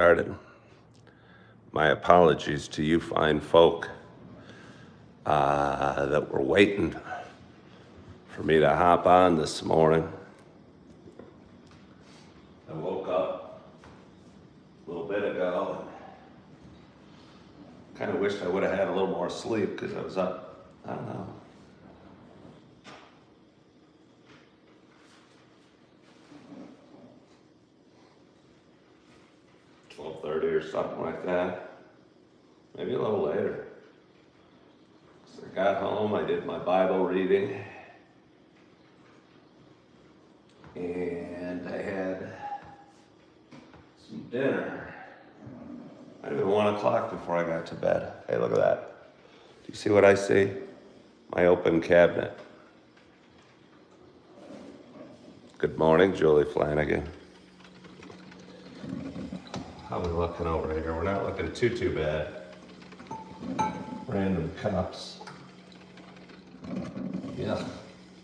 Started. My apologies to you fine folk that were waiting for me to hop on this morning. I woke up a little bit ago and kind of wished I would have had a little more sleep because I was up, I don't know, 12:30 or something like that. Maybe a little later. So I got home, I did my Bible reading, and I had some dinner. Might have been 1 o'clock before I got to bed. Hey, look at that. Do you see what I see? My open cabinet. Good morning, Julie Flanagan. How are we looking over here? We're not looking too bad. Random cups. Yeah,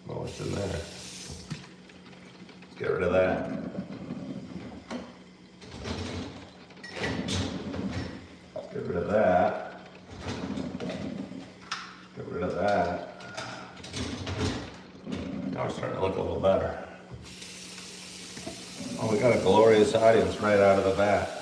well, what's in there? Let's get rid of that. Get rid of that. Get rid of that. Now we're starting to look a little better. Oh, we got a glorious audience right out of the bat.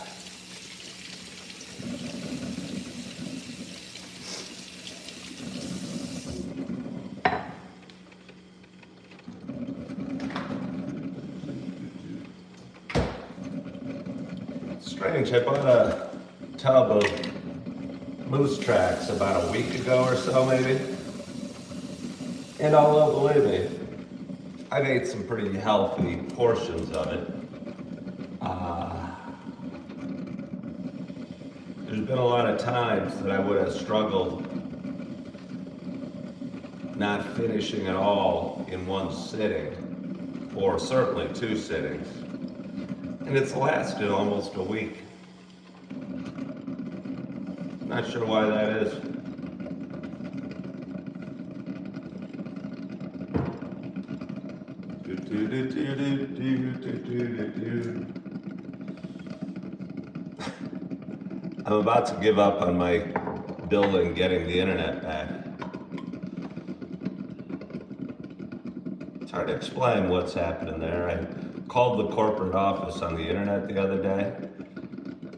Strange, I bought a tub of moose tracks about a week ago or so maybe. And although, believe me, I've ate some pretty healthy portions of it. There's been a lot of times that I would have struggled not finishing it all in one sitting, or certainly 2 sittings. And it's lasted almost a week. Not sure why that is. I'm about to give up on my building getting the internet back. It's hard to explain what's happening there. I called the corporate office on the internet the other day.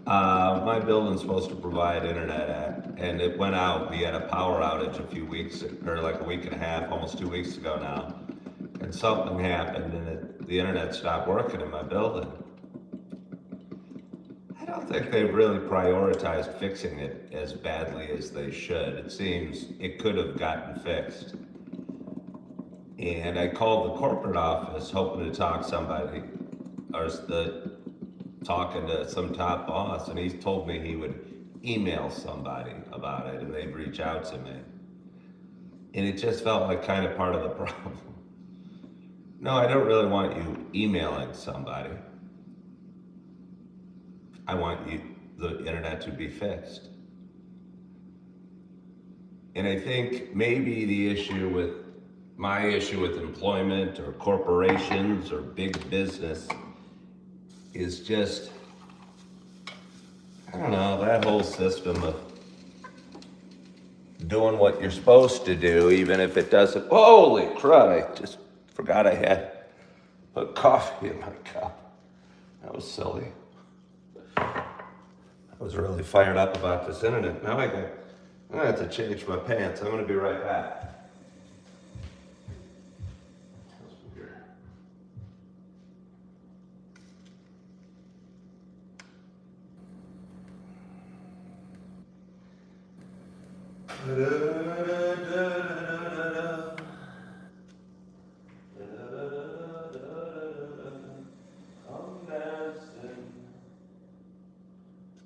My building's supposed to provide internet, and it went out. We had a power outage a few weeks, or like a week and a half, almost 2 weeks ago now. And something happened, and the internet stopped working in my building. I don't think they've really prioritized fixing it as badly as they should. It seems it could have gotten fixed. And I called the corporate office hoping to talk to somebody, or talking to some top boss, and he told me he would email somebody about it and they'd reach out to me. And it just felt like kind of part of the problem. No, I don't really want you emailing somebody. I want the internet to be fixed. And I think maybe my issue with employment or corporations or big business is just, I don't know, that whole system of doing what you're supposed to do, even if it doesn't. Holy crud, I just forgot I had put coffee in my cup. That was silly. I was really fired up about this internet. Now I'm gonna have to change my pants. I'm gonna be right back. I'm dancing.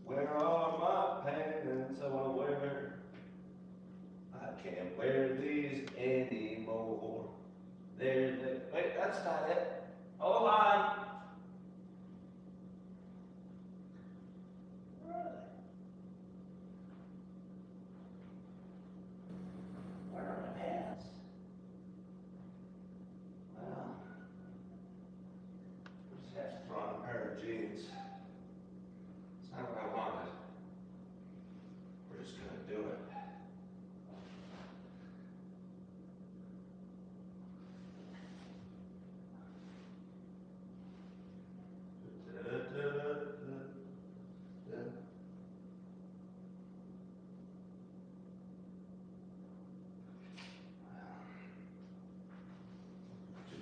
Where are my pants? I wanna wear. I can't wear these anymore. Wait, that's not it. Hold on. Where are my pants? Well, I just have to throw on a pair of jeans. It's not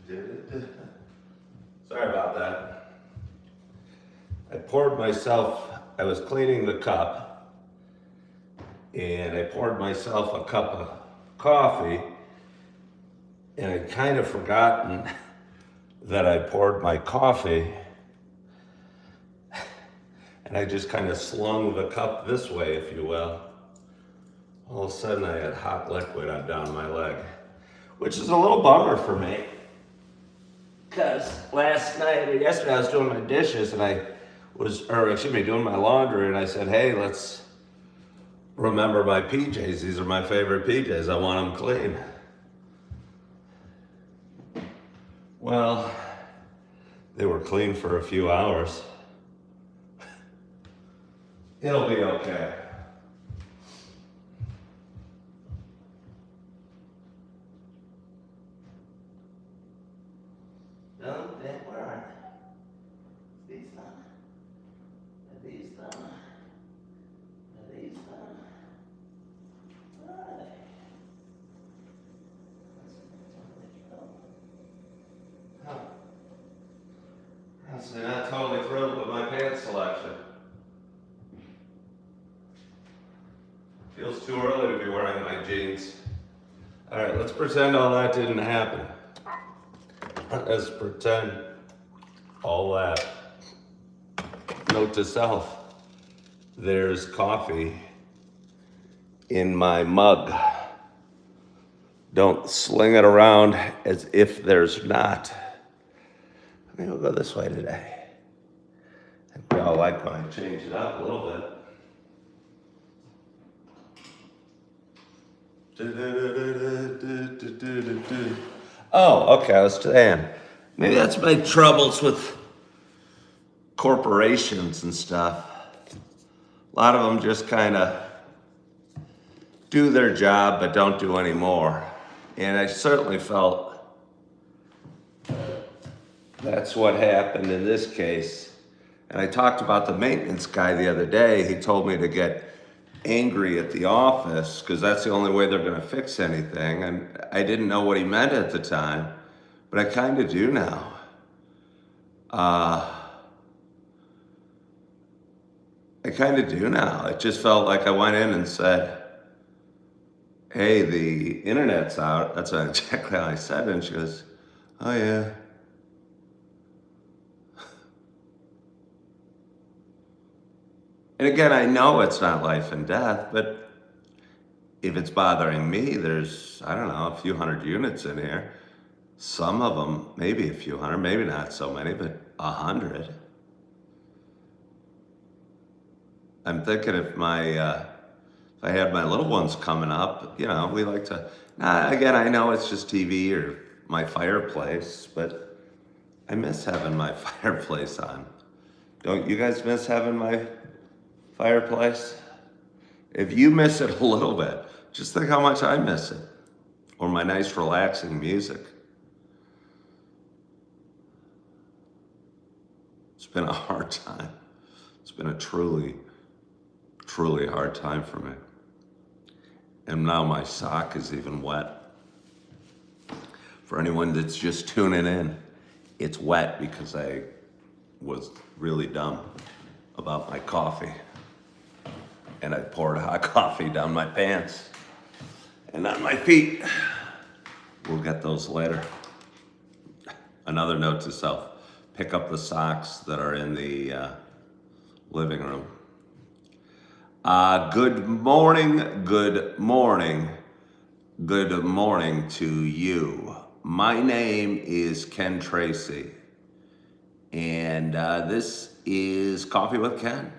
Sorry about that. I was cleaning the cup, and I poured myself a cup of coffee, and I'd kind of forgotten that I poured my coffee, and I just kind of slung the cup this way, if you will. All of a sudden I had hot liquid on down my leg, which is a little bummer for me. Because yesterday I was doing my dishes and doing my laundry, and I said, hey, let's remember my PJs. These are my favorite PJs. I want them clean. Well, they were clean for a few hours. It'll be okay. No, where are they? These done? Are these done? Are these done? Where are they? Huh. So you're not totally thrilled with my pants selection. Feels too early to be wearing my jeans. All right, let's pretend all that didn't happen. Let's pretend all that. Note to self, there's coffee in my mug. Don't sling it around as if there's not. Maybe we'll go this way today. I think we all like when I change it up a little bit. Oh, okay, I was saying, maybe that's my troubles with corporations and stuff. A lot of them just kind of do their job but don't do any more. And I certainly felt that's what happened in this case. And I talked about the maintenance guy the other day. He told me to get angry at the office because that's the only way they're going to fix anything. And I didn't know what he meant at the time, but I kind of do now. I kind of do now. It just felt like I went in and said, hey, the internet's out. That's exactly how I said it. And she goes, oh yeah. And again, I know it's not life and death, but if it's bothering me, there's, I don't know, a few hundred units in here. Some of them, maybe a few hundred, maybe not so many, but 100. I'm thinking if I had my little ones coming up, we like to, again, I know it's just TV or my fireplace, but I miss having my fireplace on. Don't you guys miss having my fireplace? If you miss it a little bit, just think how much I miss it. Or my nice relaxing music. It's been a hard time. It's been a truly, truly hard time for me. And now my sock is even wet. For anyone that's just tuning in, it's wet because I was really dumb about my coffee. And I poured hot coffee down my pants and on my feet. We'll get those later. Another note to self, pick up the socks that are in the living room. Good morning, good morning, good morning to you. My name is Ken Tracy, and this is Coffee with Ken.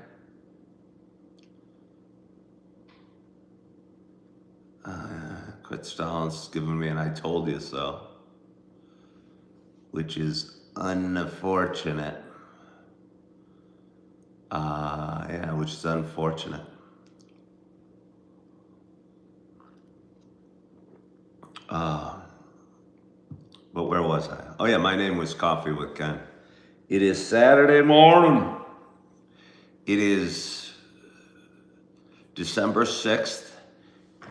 Quit Stalin's giving me an I told you so, which is unfortunate. Which is unfortunate. But where was I? Oh yeah, my name was Coffee with Ken. It is Saturday morning. It is December 6th.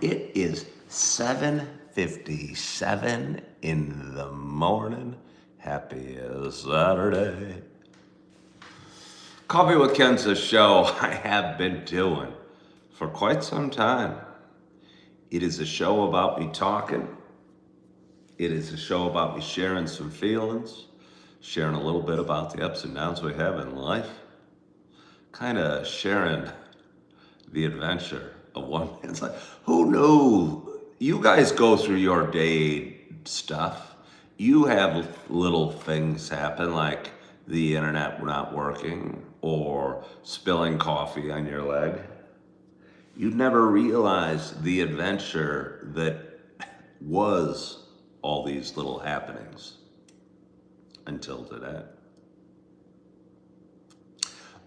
It is 7:57 in the morning. Happy Saturday. Coffee with Ken's a show I have been doing for quite some time. It is a show about me talking. It is a show about me sharing some feelings, sharing a little bit about the ups and downs we have in life, kind of sharing the adventure of one man's life. Who knew? You guys go through your day stuff. You have little things happen like the internet not working or spilling coffee on your leg. You'd never realize the adventure that was all these little happenings until today.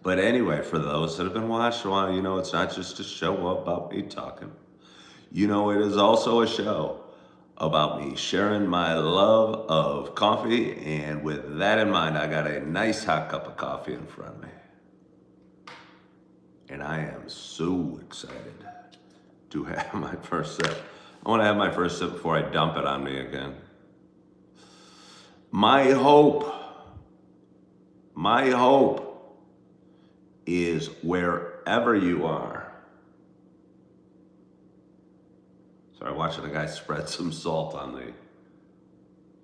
But anyway, for those that have been watching a while, you know it's not just a show about me talking. You know it is also a show about me sharing my love of coffee, and with that in mind, I got a nice hot cup of coffee in front of me. And I am so excited to have my first sip. I want to have my first sip before I dump it on me again. My hope is wherever you are. Sorry, watching a guy spread some salt on the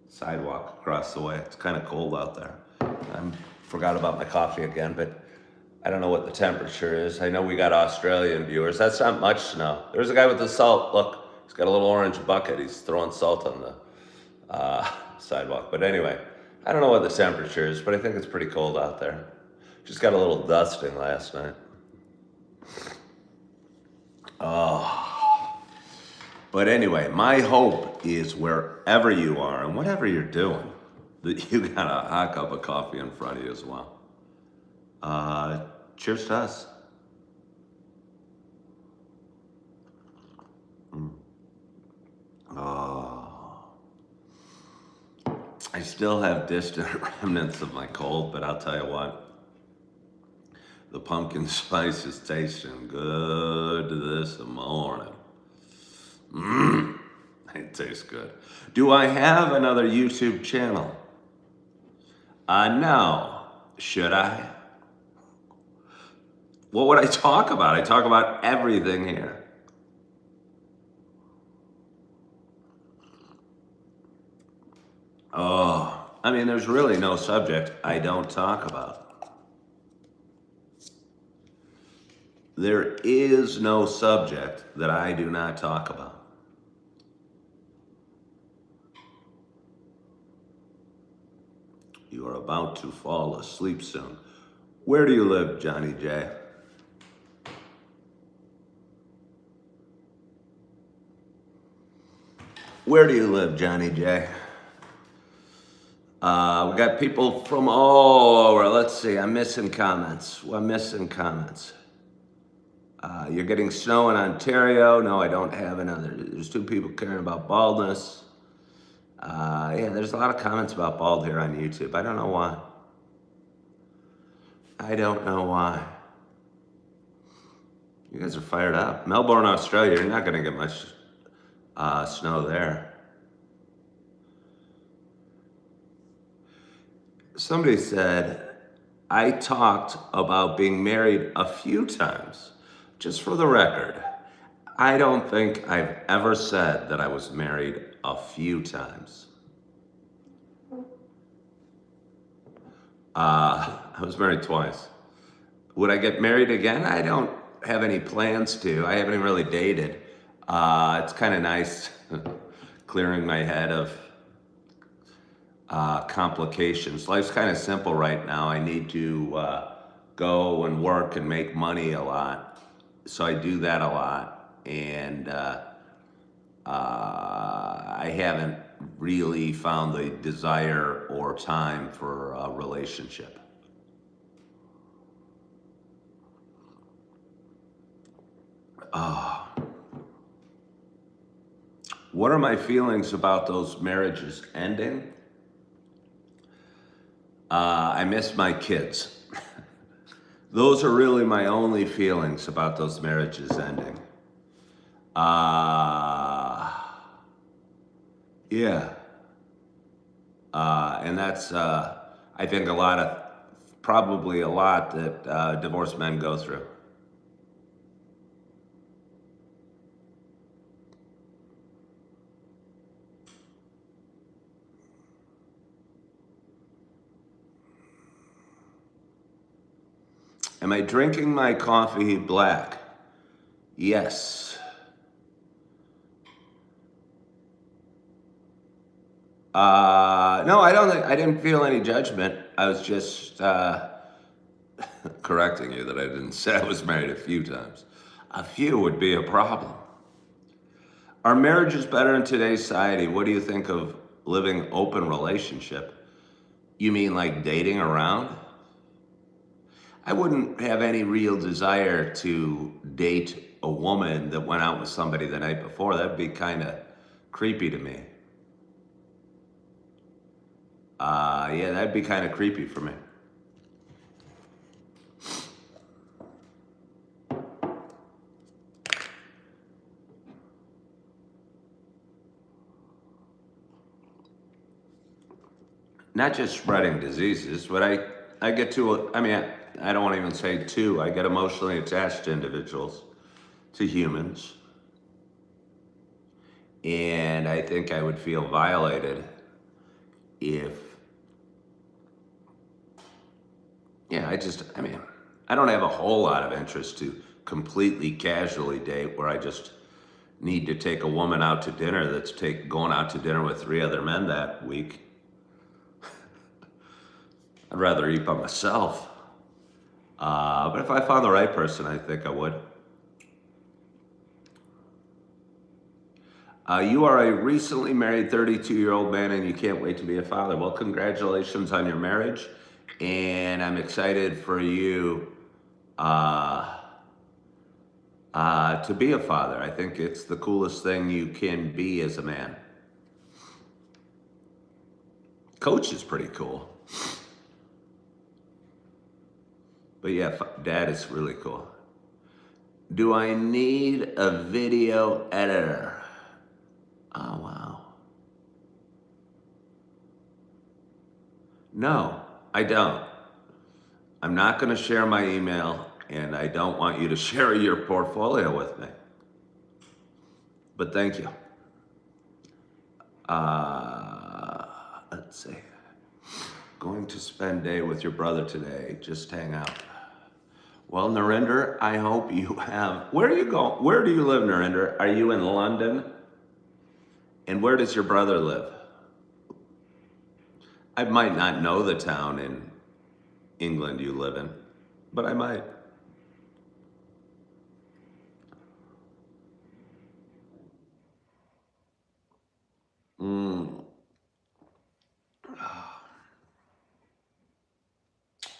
sidewalk across the way. It's kind of cold out there. I forgot about my coffee again, but I don't know what the temperature is. I know we got Australian viewers. That's not much snow. There's a guy with the salt. Look, he's got a little orange bucket. He's throwing salt on the sidewalk. But anyway, I don't know what the temperature is, but I think it's pretty cold out there. Just got a little dusting last night. Oh. But anyway, my hope is wherever you are and whatever you're doing, that you got a hot cup of coffee in front of you as well. Cheers to us. Oh. I still have distant remnants of my cold, but I'll tell you what. The pumpkin spice is tasting good this morning. It tastes good. Do I have another YouTube channel? No. Should I? What would I talk about? I talk about everything here. Oh, I mean, there's really no subject I don't talk about. There is no subject that I do not talk about. You are about to fall asleep soon. Where do you live, Johnny J? Where do you live, Johnny J? We got people from all over. Let's see, I'm missing comments. You're getting snow in Ontario. No, I don't have another. There's 2 people caring about baldness. Yeah, there's a lot of comments about bald here on YouTube. I don't know why. You guys are fired up. Melbourne, Australia, you're not going to get much snow there. Somebody said, I talked about being married a few times. Just for the record, I don't think I've ever said that I was married a few times. I was married twice. Would I get married again? I don't have any plans to. I haven't even really dated. It's kind of nice clearing my head of complications. Life's kind of simple right now. I need to go and work and make money a lot. So I do that a lot. And I haven't really found the desire or time for a relationship. What are my feelings about those marriages ending? I miss my kids. Those are really my only feelings about those marriages ending. Yeah. And that's, I think, probably a lot that divorced men go through. Am I drinking my coffee black? Yes. No, I didn't feel any judgment. I was just correcting you that I didn't say I was married a few times. A few would be a problem. Are marriages better in today's society? What do you think of living open relationship? You mean like dating around? I wouldn't have any real desire to date a woman that went out with somebody the night before. That'd be kind of creepy to me. Yeah, that'd be kind of creepy for me. Not just spreading diseases, but I get to, I don't want to even say to, I get emotionally attached to individuals, to humans. And I think I would feel violated if, yeah, I don't have a whole lot of interest to completely casually date where I just need to take a woman out to dinner that's going out to dinner with 3 other men that week. I'd rather eat by myself. But if I found the right person, I think I would. You are a recently married 32-year-old man and you can't wait to be a father. Well, congratulations on your marriage. And I'm excited for you to be a father. I think it's the coolest thing you can be as a man. Coach is pretty cool. But yeah, dad is really cool. Do I need a video editor? Oh, wow. No, I don't. I'm not going to share my email, and I don't want you to share your portfolio with me. But thank you. Let's see. Going to spend day with your brother today. Just hang out. Well, Narinder, I hope you have... Where are you going? Where do you live, Narinder? Are you in London? And where does your brother live? I might not know the town in England you live in, but I might.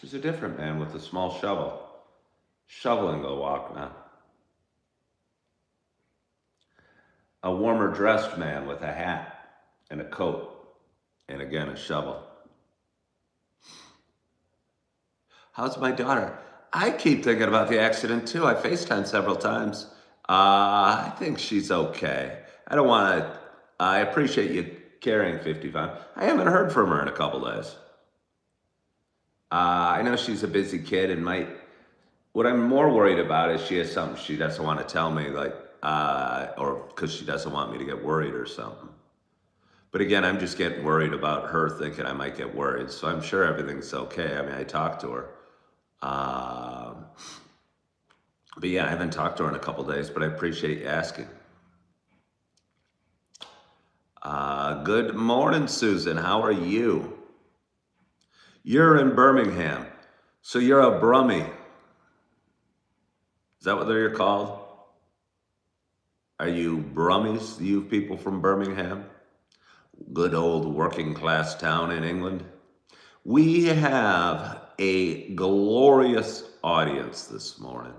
There's a different man with a small shovel, shoveling the walk now. A warmer dressed man with a hat and a coat, and again a shovel. How's my daughter? I keep thinking about the accident too. I FaceTimed several times. I think she's okay. I don't want to, I appreciate you carrying 55. I haven't heard from her in a couple days. I know she's a busy kid and what I'm more worried about is she has something she doesn't want to tell me, or because she doesn't want me to get worried or something. But again, I'm just getting worried about her thinking I might get worried. So I'm sure everything's okay. I talked to her. But yeah, I haven't talked to her in a couple days, but I appreciate you asking. Good morning, Susan. How are you? You're in Birmingham, so you're a Brummie. Is that what they're called? Are you Brummies, you people from Birmingham? Good old working class town in England. We have a glorious audience this morning.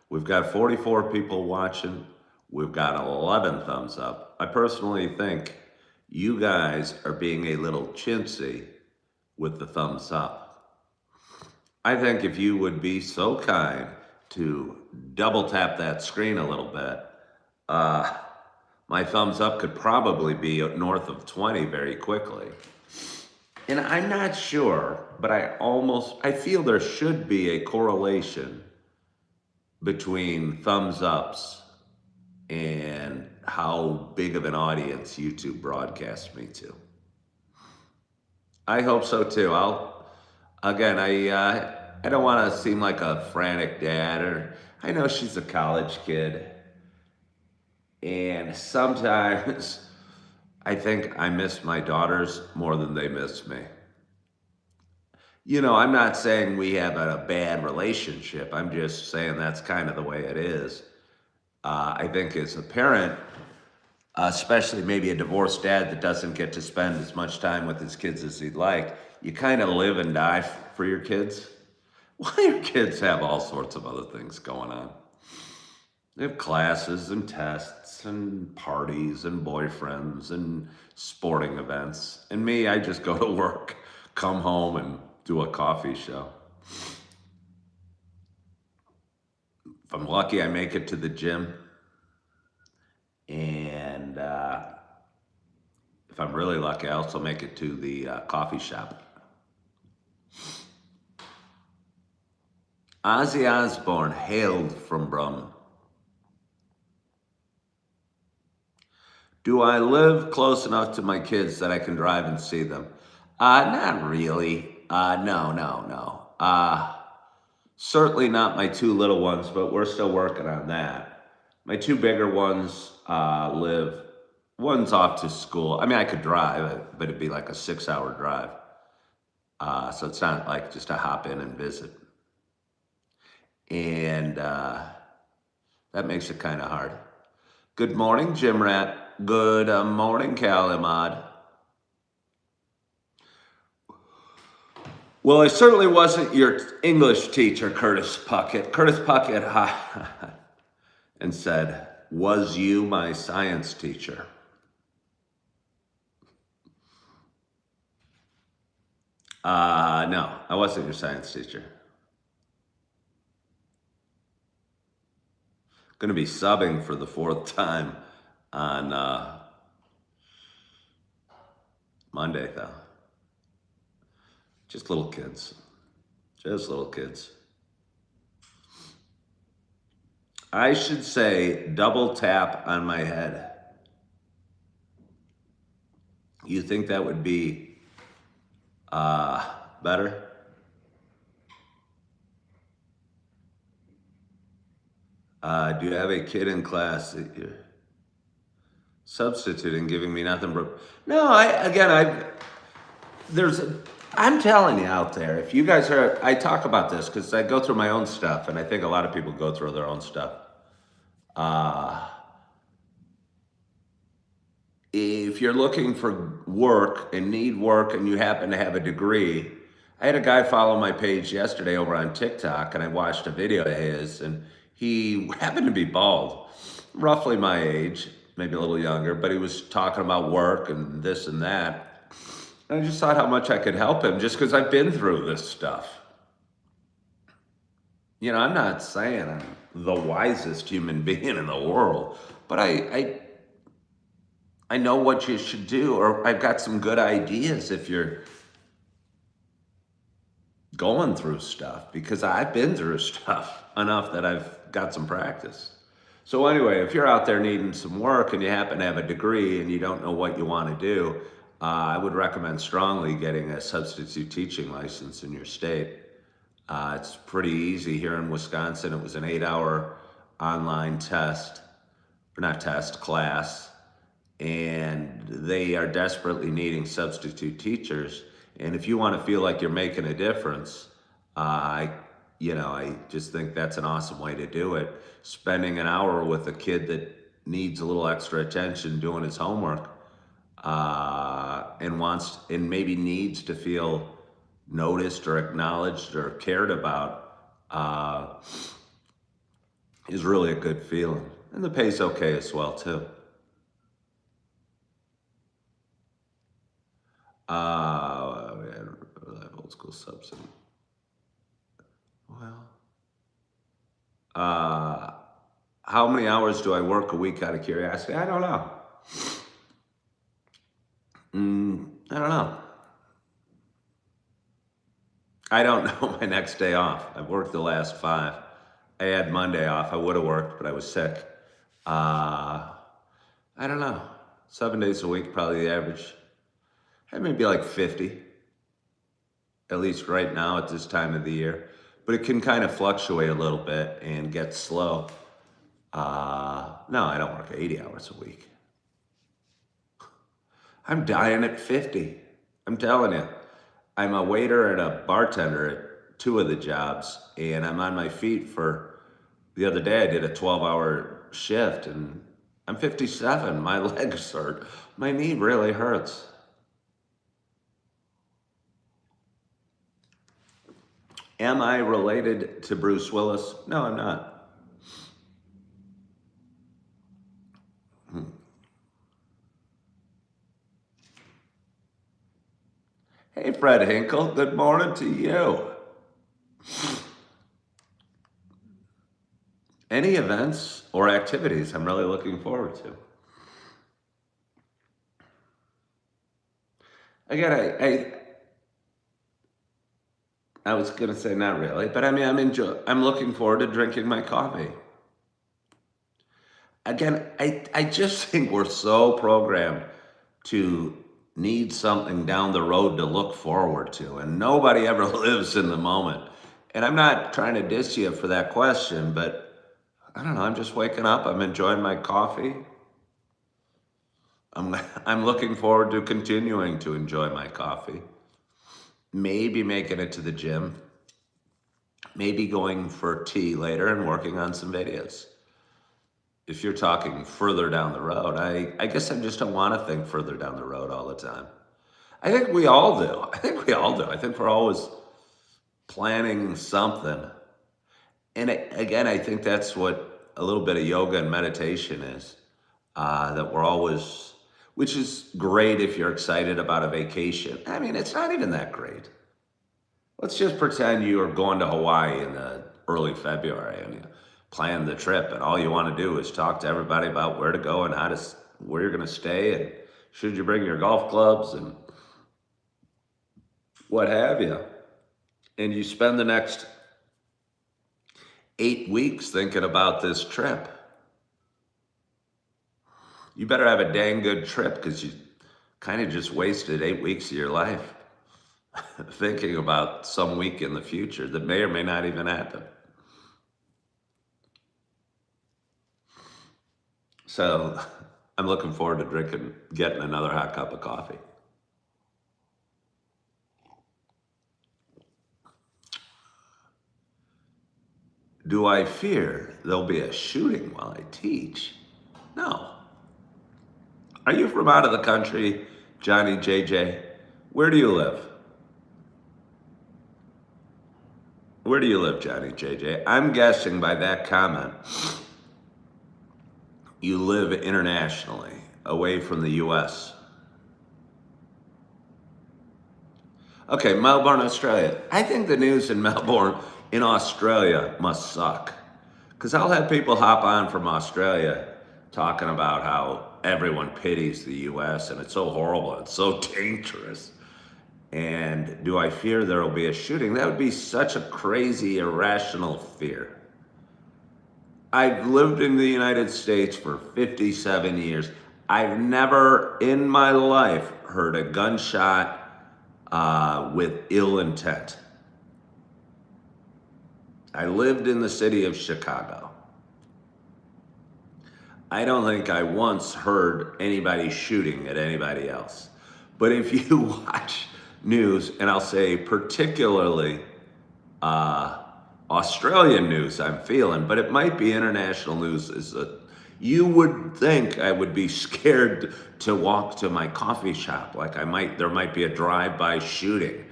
We've got 44 people watching. We've got 11 thumbs up. I personally think you guys are being a little chintzy with the thumbs up. I think if you would be so kind to double tap that screen a little bit, my thumbs up could probably be north of 20 very quickly. And I'm not sure, but I feel there should be a correlation between thumbs ups and how big of an audience YouTube broadcasts me to. I hope so too. Again, I don't want to seem like a frantic dad, or I know she's a college kid, and sometimes I think I miss my daughters more than they miss me. I'm not saying we have a bad relationship. I'm just saying that's kind of the way it is. I think as a parent, especially maybe a divorced dad that doesn't get to spend as much time with his kids as he'd like, you kind of live and die for your kids. Well, your kids have all sorts of other things going on. They have classes and tests and parties and boyfriends and sporting events. And me, I just go to work, come home, and do a coffee show. If I'm lucky, I make it to the gym. And if I'm really lucky, I also make it to the coffee shop. Ozzy Osbourne hailed from Brum. Do I live close enough to my kids that I can drive and see them? Not really. No. Certainly not my two little ones, but we're still working on that. My two bigger ones one's off to school. I mean, I could drive, but it'd be like a 6-hour drive. So it's not like just to hop in and visit. And that makes it kind of hard. Good morning, Jim Rat. Good morning, Calimod. Well, I certainly wasn't your English teacher, Curtis Puckett. Curtis Puckett and said, was you my science teacher? No, I wasn't your science teacher. Going to be subbing for the 4th time on Monday, though. Just little kids. Just little kids. I should say double tap on my head. You think that would be better? Do you have a kid in class that you're substituting, giving me nothing but... No, I'm telling you out there, if you guys I talk about this because I go through my own stuff, and I think a lot of people go through their own stuff. If you're looking for work and need work and you happen to have a degree, I had a guy follow my page yesterday over on TikTok, and I watched a video of his, and he happened to be bald, roughly my age, maybe a little younger, but he was talking about work and this and that. And I just thought how much I could help him just because I've been through this stuff. I'm not saying I'm the wisest human being in the world, but I know what you should do, or I've got some good ideas if you're going through stuff, because I've been through stuff enough that I've got some practice. So anyway, if you're out there needing some work and you happen to have a degree and you don't know what you want to do, I would recommend strongly getting a substitute teaching license in your state. It's pretty easy here in Wisconsin. It was an 8-hour online class, and they are desperately needing substitute teachers. And if you want to feel like you're making a difference, I just think that's an awesome way to do it. Spending an hour with a kid that needs a little extra attention doing his homework, and maybe needs to feel noticed or acknowledged or cared about, is really a good feeling. And the pay's okay as well, too. Old school subsidy. Well, how many hours do I work a week out of curiosity? I don't know. I don't know. I don't know my next day off. I've worked the last 5. I had Monday off. I would have worked, but I was sick. I don't know. 7 days a week, probably the average. Maybe like 50, at least right now at this time of the year. But it can kind of fluctuate a little bit and get slow. No, I don't work 80 hours a week. I'm dying at 50. I'm telling you. I'm a waiter and a bartender at 2 of the jobs, and I'm on my feet the other day I did a 12-hour shift, and I'm 57. My legs hurt. My knee really hurts. Am I related to Bruce Willis? No, I'm not. Hey, Fred Hinkle, good morning to you. Any events or activities I'm really looking forward to? Again, I was gonna say not really, but I mean I'm looking forward to drinking my coffee. Again, I just think we're so programmed to need something down the road to look forward to, and nobody ever lives in the moment. And I'm not trying to diss you for that question, but I don't know, I'm just waking up, I'm enjoying my coffee. I'm looking forward to continuing to enjoy my coffee. Maybe making it to the gym. Maybe going for tea later and working on some videos. If you're talking further down the road, I guess I just don't want to think further down the road all the time. I think we all do. I think we're always planning something. And again, I think that's what a little bit of yoga and meditation is. That we're always, which is great if you're excited about a vacation. I mean, it's not even that great. Let's just pretend you are going to Hawaii in early February and you plan the trip, and all you want to do is talk to everybody about where to go and where you're going to stay, and should you bring your golf clubs and what have you. And you spend the next 8 weeks thinking about this trip. You better have a dang good trip, because you kind of just wasted 8 weeks of your life thinking about some week in the future that may or may not even happen. So I'm looking forward to getting another hot cup of coffee. Do I fear there'll be a shooting while I teach? No. Are you from out of the country, Johnny JJ? Where do you live? Where do you live, Johnny JJ? I'm guessing by that comment, you live internationally, away from the US. Okay, Melbourne, Australia. I think the news in Melbourne, in Australia, must suck. Because I'll have people hop on from Australia talking about how everyone pities the US and it's so horrible, it's so dangerous. And do I fear there will be a shooting? That would be such a crazy, irrational fear. I've lived in the United States for 57 years. I've never in my life heard a gunshot with ill intent. I lived in the city of Chicago. I don't think I once heard anybody shooting at anybody else. But if you watch news, and I'll say particularly Australian news, I'm feeling, but it might be international news, is that you would think I would be scared to walk to my coffee shop, like there might be a drive-by shooting.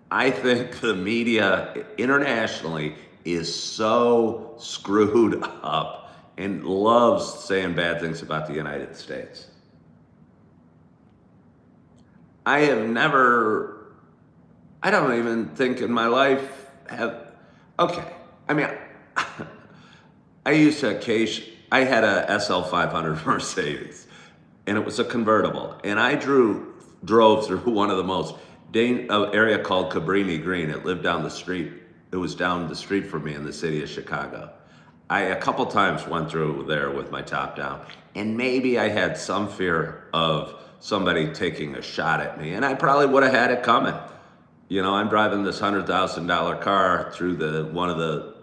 I think the media internationally is so screwed up and loves saying bad things about the United States. I don't even think in my life okay. I mean, I had a SL 500 Mercedes, and it was a convertible, and I drove through one of the most area called Cabrini Green. It lived down the street. It was down the street from me in the city of Chicago. I a couple times went through there with my top down, and maybe I had some fear of somebody taking a shot at me, and I probably would have had it coming. You know, I'm driving this $100,000 car through one of the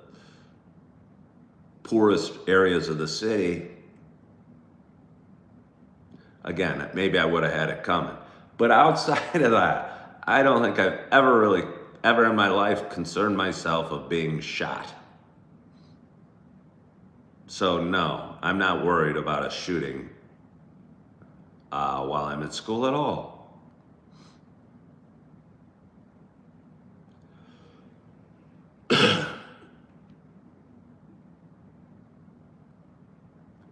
poorest areas of the city. Again, maybe I would have had it coming. But outside of that, I don't think I've ever in my life concerned myself of being shot. So no, I'm not worried about a shooting while I'm at school at all.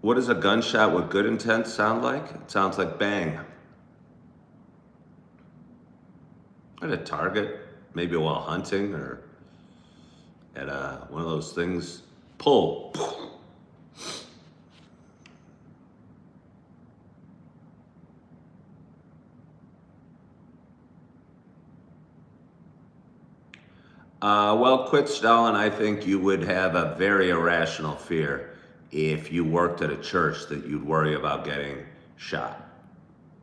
What does a gunshot with good intent sound like? It sounds like bang. At a target, maybe while hunting or at one of those things. Pull. Well, quit stalling. I think you would have a very irrational fear if you worked at a church that you'd worry about getting shot,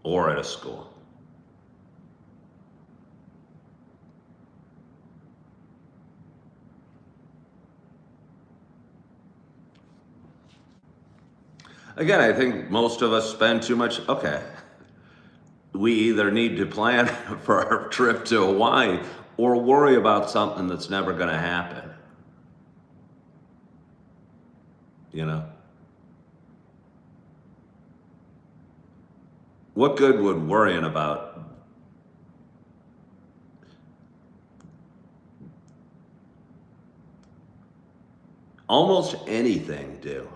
or at a school. Again, I think most of us spend too much. Okay, we either need to plan for our trip to Hawaii or worry about something that's never going to happen. You know? What good would worrying about almost anything do?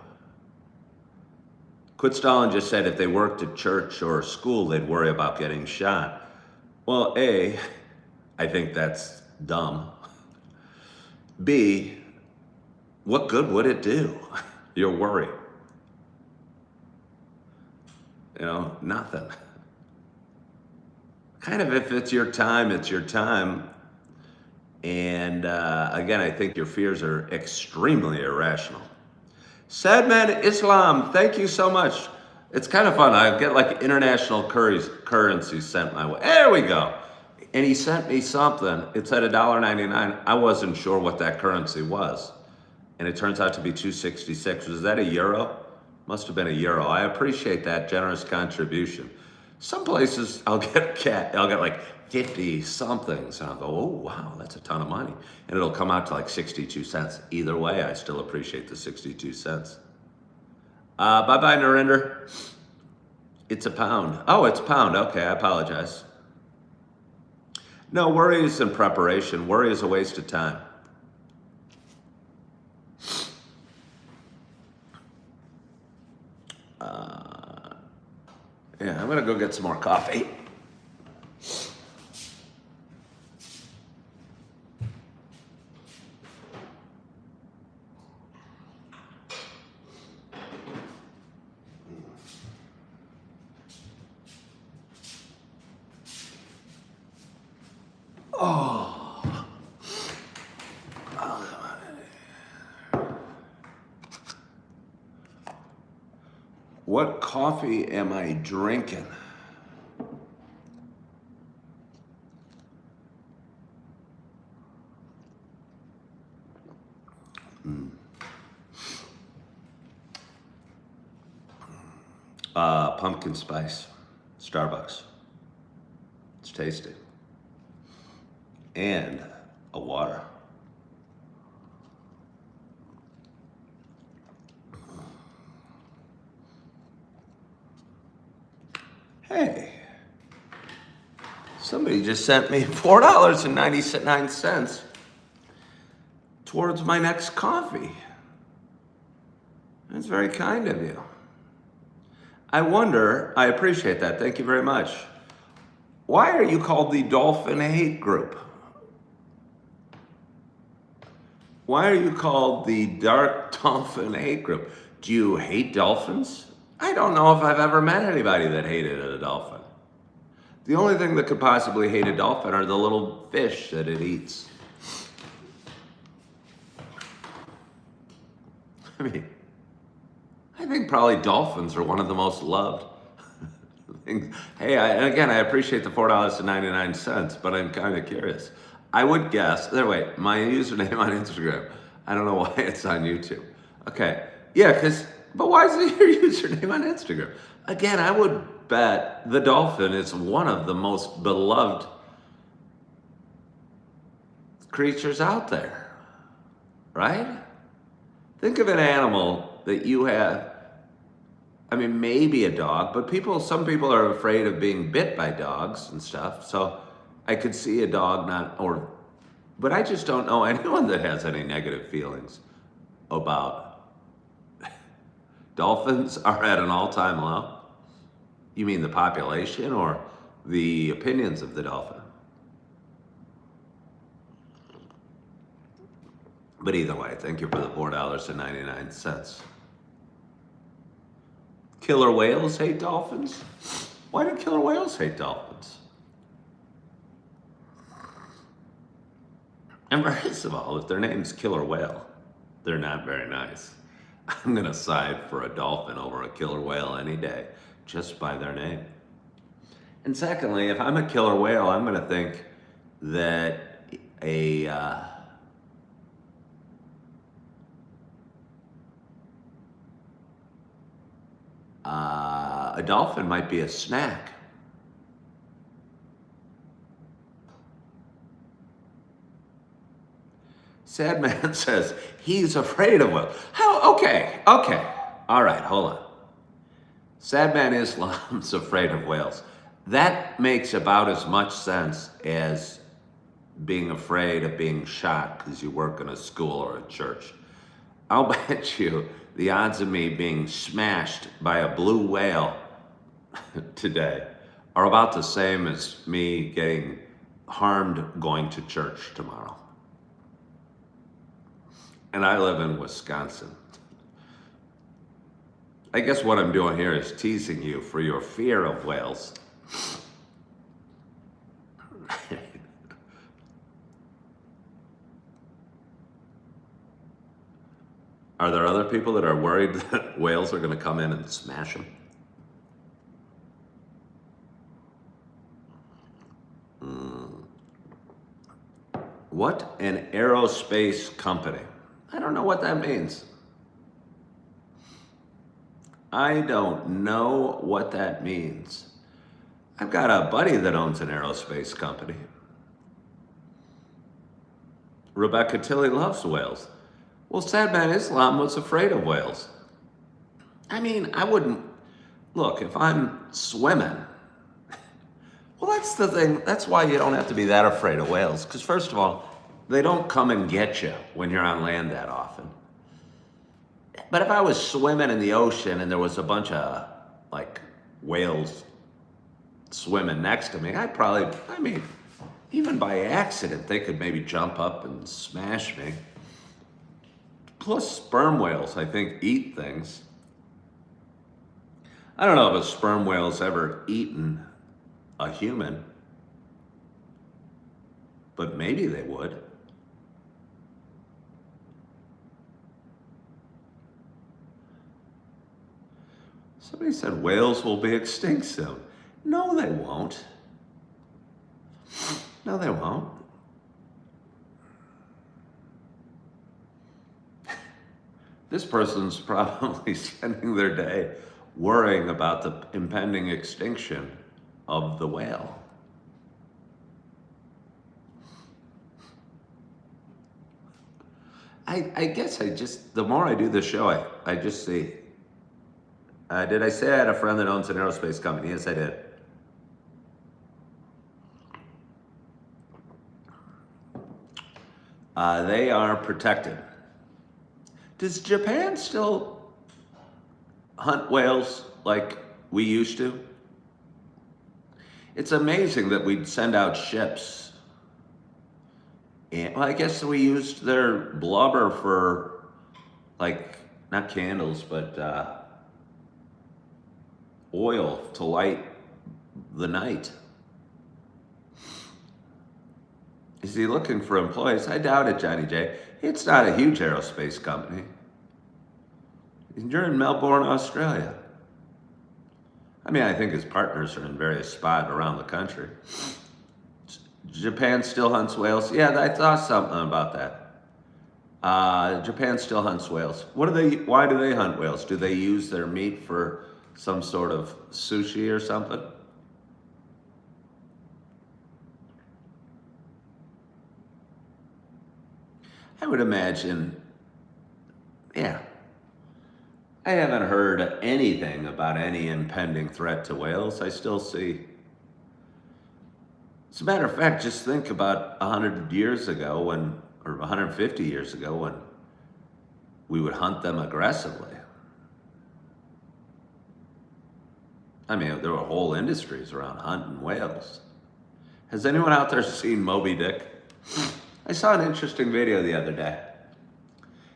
Quit stalling just said if they worked at church or school, they'd worry about getting shot. Well, A, I think that's dumb. B, what good would it do? Your worry. You know, nothing. Kind of if it's your time, it's your time. And again, I think your fears are extremely irrational. Sadman Islam, thank you so much. It's kind of fun. I get like international currency sent my way. There we go. And he sent me something. It said $1.99. I wasn't sure what that currency was. And it turns out to be 266. Was that a euro? Must have been a euro. I appreciate that generous contribution. Some places I'll get like 50 somethings and I'll go, oh wow, that's a ton of money. And it'll come out to like 62 cents. Either way, I still appreciate the 62 cents. Bye-bye, Narinder. It's a pound. Oh, it's a pound. Okay, I apologize. No, worry is in preparation. Worry is a waste of time. Yeah, I'm gonna go get some more coffee. Oh. What coffee am I drinking? Pumpkin spice, Starbucks. It's tasty. And a water. Hey, somebody just sent me $4.99 towards my next coffee. That's very kind of you. I wonder, I appreciate that. Thank you very much. Why are you called the Dolphin Hate Group? Why are you called the Dark Dolphin Hate Group? Do you hate dolphins? I don't know if I've ever met anybody that hated a dolphin. The only thing that could possibly hate a dolphin are the little fish that it eats. I mean, I think probably dolphins are one of the most loved things. Hey, and again, I appreciate the $4.99, but I'm kind of curious. I would guess, wait, my username on Instagram, I don't know why it's on YouTube. Okay, yeah, but why is it your username on Instagram? Again, I would bet the dolphin is one of the most beloved creatures out there, right? Think of an animal that you have. I mean, maybe a dog, but some people are afraid of being bit by dogs and stuff. So I could see a dog but I just don't know anyone that has any negative feelings about dolphins are at an all-time low. You mean the population or the opinions of the dolphin? But either way, thank you for the $4.99. Killer whales hate dolphins? Why do killer whales hate dolphins? And first of all, if their name's killer whale, they're not very nice. I'm gonna side for a dolphin over a killer whale any day, just by their name. And secondly, if I'm a killer whale, I'm gonna think that a dolphin might be a snack. Sad Man says he's afraid of whales. How? Okay. All right, hold on. Sad Man Islam's afraid of whales. That makes about as much sense as being afraid of being shot because you work in a school or a church. I'll bet you the odds of me being smashed by a blue whale today are about the same as me getting harmed going to church tomorrow. And I live in Wisconsin. I guess what I'm doing here is teasing you for your fear of whales. Are there other people that are worried that whales are going to come in and smash them? What an aerospace company. I don't know what that means. I don't know what that means. I've got a buddy that owns an aerospace company. Rebecca Tilley loves whales. Well, Sad Man Islam was afraid of whales. I mean, I wouldn't, look, if I'm swimming, well, that's the thing. That's why you don't have to be that afraid of whales. Because first of all, they don't come and get you when you're on land that often. But if I was swimming in the ocean and there was a bunch of, whales swimming next to me, even by accident, they could maybe jump up and smash me. Plus, sperm whales, I think, eat things. I don't know if a sperm whale's ever eaten a human, but maybe they would. Somebody said whales will be extinct soon. No, they won't. No, they won't. This person's probably spending their day worrying about the impending extinction of the whale. I guess the more I do this show, I just see. Did I say I had a friend that owns an aerospace company? Yes, I did. They are protected. Does Japan still hunt whales like we used to? It's amazing that we'd send out ships. And, well, I guess we used their blubber for, not candles, but oil to light the night. Is he looking for employees? I doubt it, Johnny J. It's not a huge aerospace company. You're in Melbourne, Australia. I mean, I think his partners are in various spots around the country. Japan still hunts whales. Yeah, I thought something about that. Japan still hunts whales. Why do they hunt whales? Do they use their meat for some sort of sushi or something? I would imagine, yeah. I haven't heard anything about any impending threat to whales. I still see. As a matter of fact, just think about 100 years ago or 150 years ago when we would hunt them aggressively. I mean, there were whole industries around hunting whales. Has anyone out there seen Moby Dick? I saw an interesting video the other day.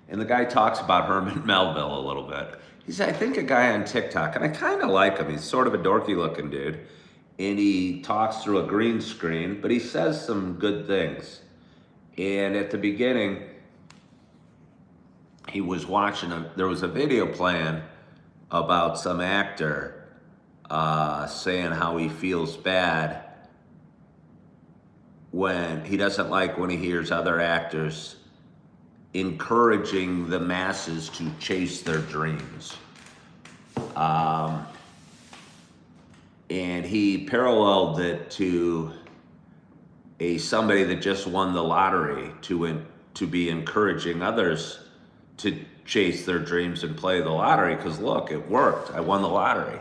And the guy talks about Herman Melville a little bit. He's, I think, a guy on TikTok, and I kind of like him. He's sort of a dorky looking dude. And he talks through a green screen, but he says some good things. And at the beginning, he was watching, there was a video playing about some actor saying how he feels bad when he doesn't like when he hears other actors encouraging the masses to chase their dreams. And he paralleled it to somebody that just won the lottery to be encouraging others to chase their dreams and play the lottery, because look, it worked. I won the lottery.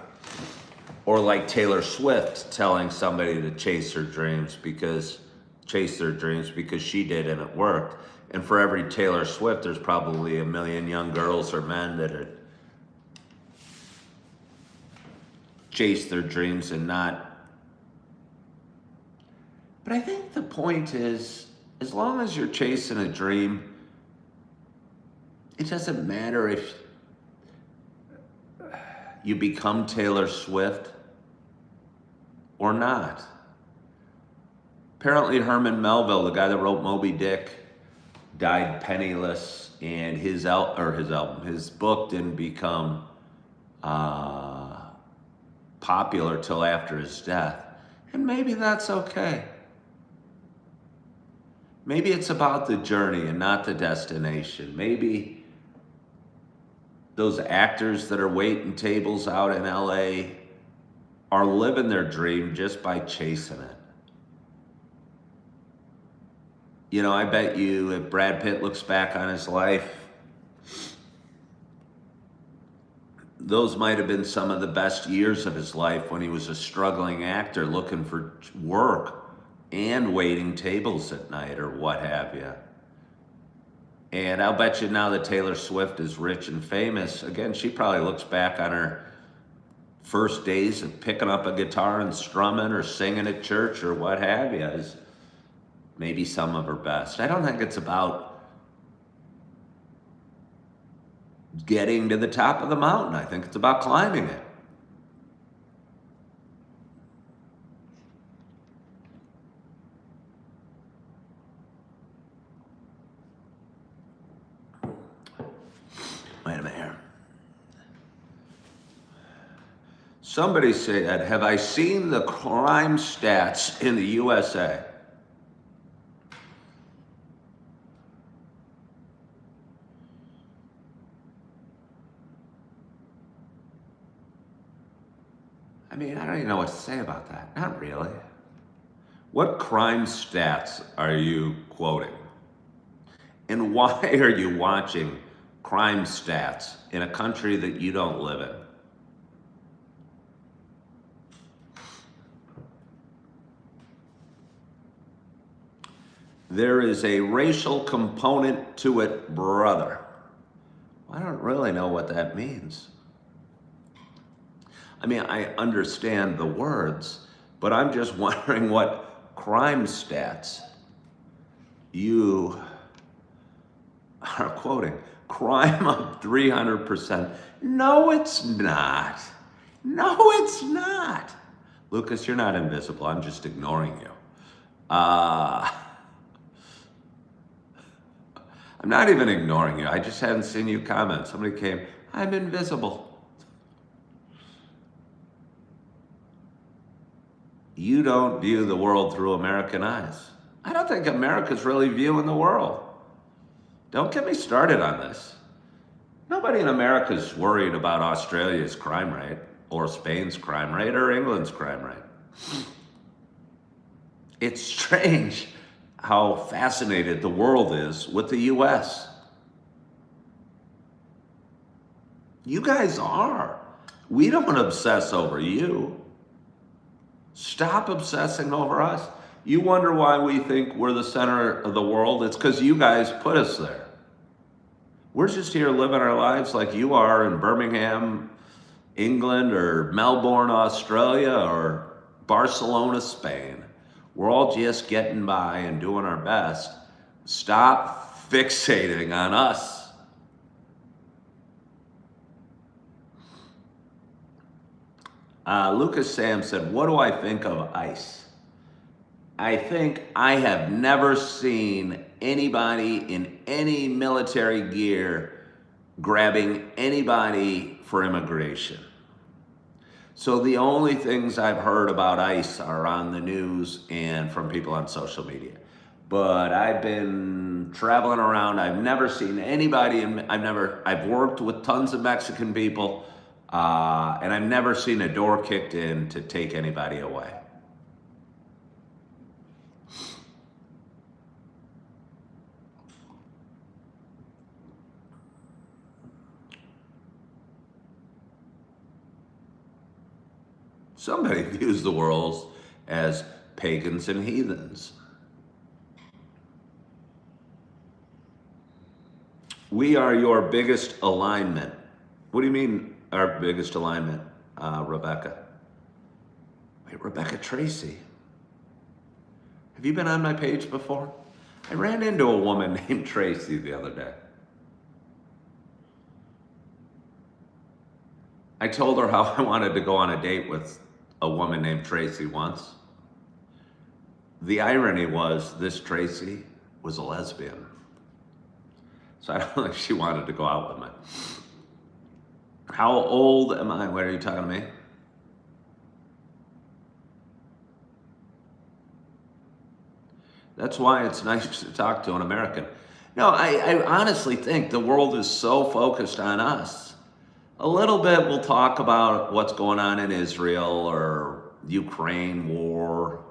Or like Taylor Swift telling somebody to chase their dreams because she did and it worked. And for every Taylor Swift, there's probably a million young girls or men that are chase their dreams and not. But I think the point is, as long as you're chasing a dream, it doesn't matter if you become Taylor Swift or not. Apparently Herman Melville, the guy that wrote Moby Dick, died penniless, and his book didn't become popular till after his death. And maybe that's okay. Maybe it's about the journey and not the destination. Maybe those actors that are waiting tables out in LA are living their dream just by chasing it. You know, I bet you if Brad Pitt looks back on his life, those might have been some of the best years of his life when he was a struggling actor looking for work and waiting tables at night or what have you. And I'll bet you now that Taylor Swift is rich and famous, again, she probably looks back on her first days of picking up a guitar and strumming or singing at church or what have you as maybe some of her best. I don't think it's about getting to the top of the mountain. I think it's about climbing it. Wait a minute here. Somebody said, have I seen the crime stats in the USA? I mean, I don't even know what to say about that. Not really. What crime stats are you quoting? And why are you watching crime stats in a country that you don't live in? There is a racial component to it, brother. I don't really know what that means. I mean, I understand the words, but I'm just wondering what crime stats you are quoting. Crime up 300%. No, it's not. No, it's not. Lucas, you're not invisible. I'm just ignoring you. I'm not even ignoring you. I just hadn't seen you comment. Somebody came, I'm invisible. You don't view the world through American eyes. I don't think America's really viewing the world. Don't get me started on this. Nobody in America is worried about Australia's crime rate or Spain's crime rate or England's crime rate. It's strange how fascinated the world is with the US. You guys are. We don't obsess over you. Stop obsessing over us. You wonder why we think we're the center of the world? It's because you guys put us there. We're just here living our lives like you are in Birmingham, England, or Melbourne, Australia, or Barcelona, Spain. We're all just getting by and doing our best. Stop fixating on us. Lucas Sam said, what do I think of ICE? I think I have never seen anybody in any military gear grabbing anybody for immigration. So the only things I've heard about ICE are on the news and from people on social media. But I've been traveling around. I've never seen anybody, and I've worked with tons of Mexican people, and I've never seen a door kicked in to take anybody away. Somebody views the world as pagans and heathens. We are your biggest alignment. What do you mean, our biggest alignment, Rebecca? Wait, Rebecca Tracy. Have you been on my page before? I ran into a woman named Tracy the other day. I told her how I wanted to go on a date with a woman named Tracy once. The irony was this Tracy was a lesbian. So I don't think she wanted to go out with me. How old am I? What are you talking to me? That's why it's nice to talk to an American. No, I honestly think the world is so focused on us. A little bit we'll talk about what's going on in Israel or Ukraine war.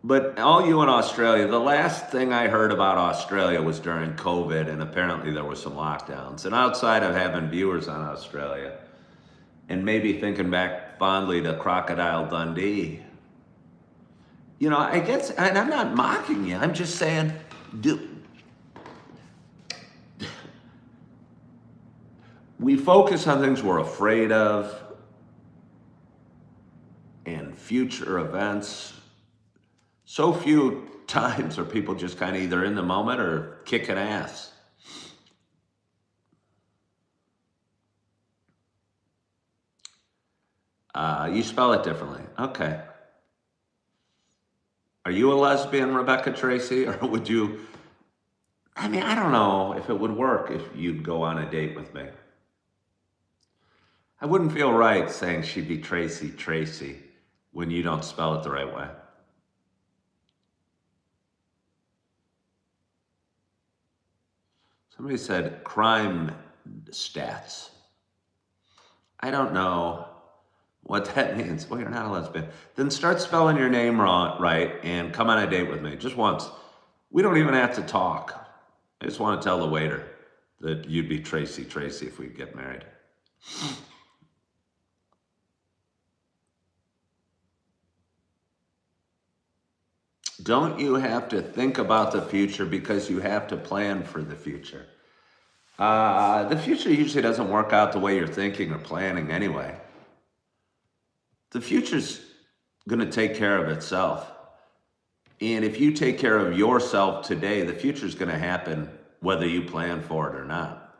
But all you in Australia, the last thing I heard about Australia was during COVID, and apparently there were some lockdowns. And outside of having viewers on Australia, and maybe thinking back fondly to Crocodile Dundee, you know, I guess, and I'm not mocking you, I'm just saying, we focus on things we're afraid of and future events. So few times are people just kind of either in the moment or kicking ass. You spell it differently. Okay. Are you a lesbian, Rebecca Tracy? Or would you, I mean, I don't know if it would work if you'd go on a date with me. I wouldn't feel right saying she'd be Tracy Tracy when you don't spell it the right way. Somebody said crime stats. I don't know what that means. Well, you're not a lesbian. Then start spelling your name right and come on a date with me just once. We don't even have to talk. I just want to tell the waiter that you'd be Tracy Tracy if we get married. Don't you have to think about the future because you have to plan for the future? The future usually doesn't work out the way you're thinking or planning anyway. The future's going to take care of itself. And if you take care of yourself today, the future's going to happen whether you plan for it or not.